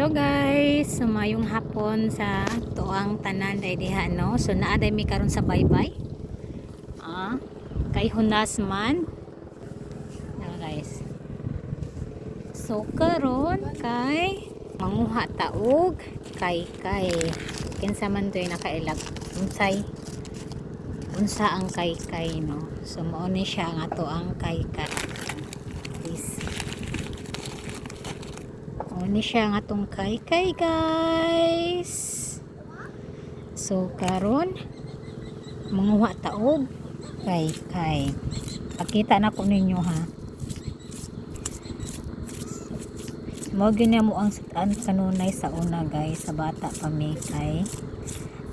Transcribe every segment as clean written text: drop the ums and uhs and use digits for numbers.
Hello guys, sumayong hapon sa tuang tanan day diha no. So naaday mi karon sa baybay. Kay Hunas man. No guys. So karon kay manguha taog kay kinsa man toy nakailag unsa ang kay no. So mao ni siya nga tuang kay. Ini siya nga tong kay guys. So karon manguha taog kay. Pakita na ko ninyo ha. Mo gyud mo ang kanunay sa una guys, sa bata pa mi kay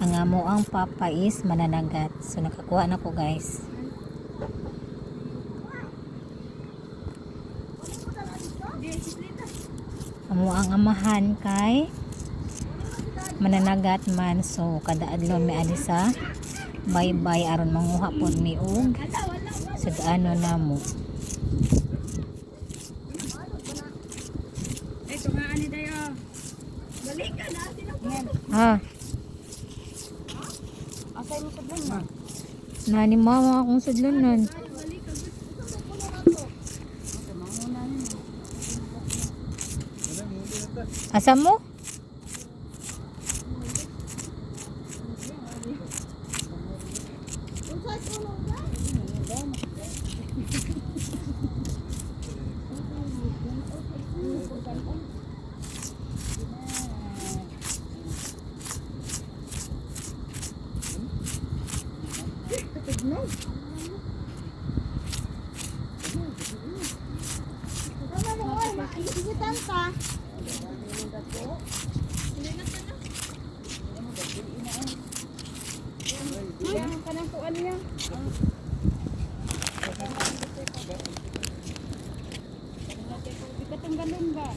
ang amo ang papa is mananagat. So nakakuha na ko guys. Amo ang amahan kay mananagat man, so kada adlaw may ali sa baybay aron manguha pod mi og sud-ano namo. Ito nga ani dayo. Balik ka na sino ko. Asay mo sudlan na. Nani mama akong sudlanan. Asa mo? Kanang tuan niya. Ikatanggalon ba?